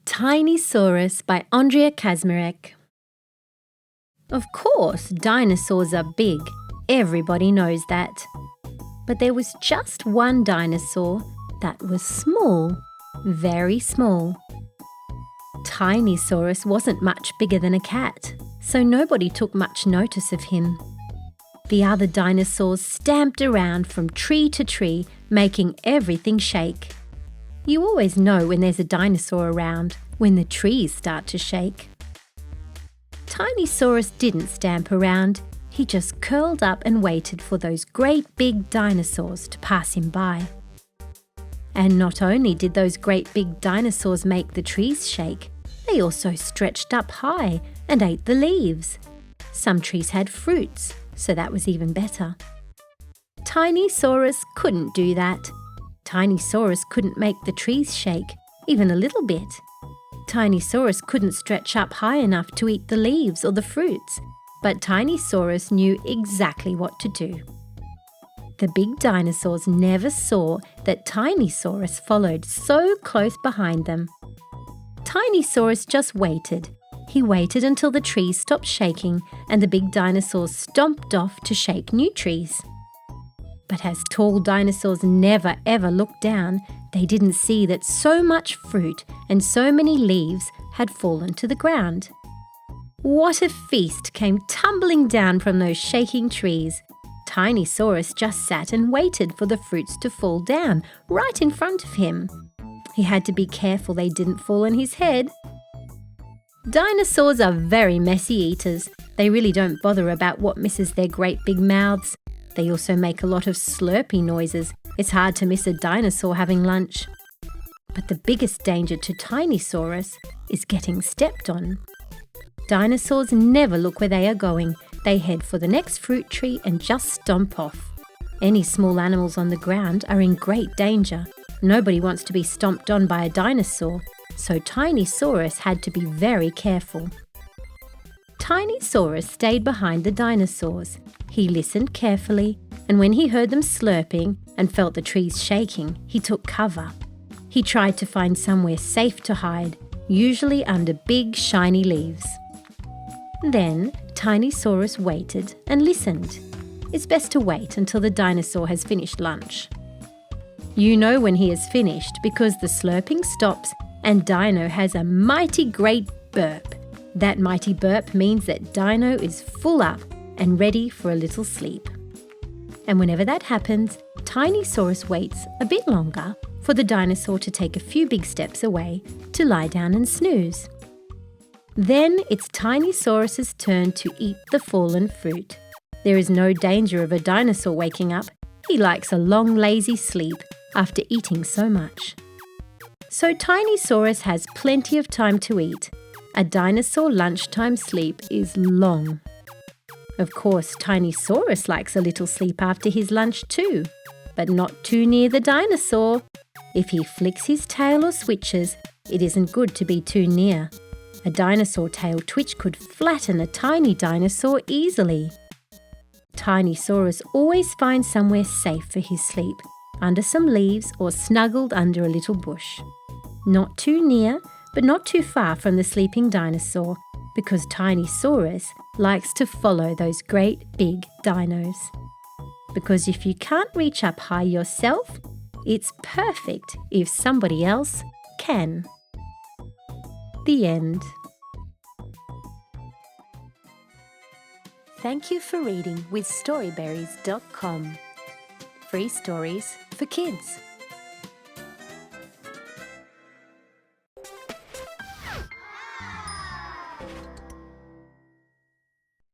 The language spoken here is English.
Tinysaurus by Andrea Kaczmarek. Of course, dinosaurs are big. Everybody knows that. But there was just one dinosaur that was small, very small. Tinysaurus wasn't much bigger than a cat, so nobody took much notice of him. The other dinosaurs stamped around from tree to tree, making everything shake. You always know when there's a dinosaur around, when the trees start to shake. Tinysaurus didn't stamp around. He just curled up and waited for those great big dinosaurs to pass him by. And not only did those great big dinosaurs make the trees shake, they also stretched up high and ate the leaves. Some trees had fruits, so that was even better. Tinysaurus couldn't do that. Tinysaurus couldn't make the trees shake, even a little bit. Tinysaurus couldn't stretch up high enough to eat the leaves or the fruits, but Tinysaurus knew exactly what to do. The big dinosaurs never saw that Tinysaurus followed so close behind them. Tinysaurus just waited. He waited until the trees stopped shaking and the big dinosaurs stomped off to shake new trees. But as tall dinosaurs never ever looked down, they didn't see that so much fruit and so many leaves had fallen to the ground. What a feast came tumbling down from those shaking trees. Tinysaurus just sat and waited for the fruits to fall down right in front of him. He had to be careful they didn't fall on his head. Dinosaurs are very messy eaters. They really don't bother about what misses their great big mouths. They also make a lot of slurpy noises. It's hard to miss a dinosaur having lunch. But the biggest danger to Tinysaurus is getting stepped on. Dinosaurs never look where they are going. They head for the next fruit tree and just stomp off. Any small animals on the ground are in great danger. Nobody wants to be stomped on by a dinosaur, so Tinysaurus had to be very careful. Tinysaurus stayed behind the dinosaurs. He listened carefully, and when he heard them slurping and felt the trees shaking, he took cover. He tried to find somewhere safe to hide, usually under big shiny leaves. Then Tinysaurus waited and listened. It's best to wait until the dinosaur has finished lunch. You know when he is finished because the slurping stops and Dino has a mighty great burp. That mighty burp means that Dino is full up and ready for a little sleep. And whenever that happens, Tinysaurus waits a bit longer for the dinosaur to take a few big steps away to lie down and snooze. Then it's Tinysaurus's turn to eat the fallen fruit. There is no danger of a dinosaur waking up. He likes a long, lazy sleep after eating so much. So Tinysaurus has plenty of time to eat. A dinosaur lunchtime sleep is long. Of course, Tinysaurus likes a little sleep after his lunch too, but not too near the dinosaur. If he flicks his tail or switches, it isn't good to be too near. A dinosaur tail twitch could flatten a tiny dinosaur easily. Tinysaurus always finds somewhere safe for his sleep, under some leaves or snuggled under a little bush. Not too near, but not too far from the sleeping dinosaur, because Tinysaurus likes to follow those great big dinos. Because if you can't reach up high yourself, it's perfect if somebody else can. The end. Thank you for reading with Storyberries.com. Free stories for kids.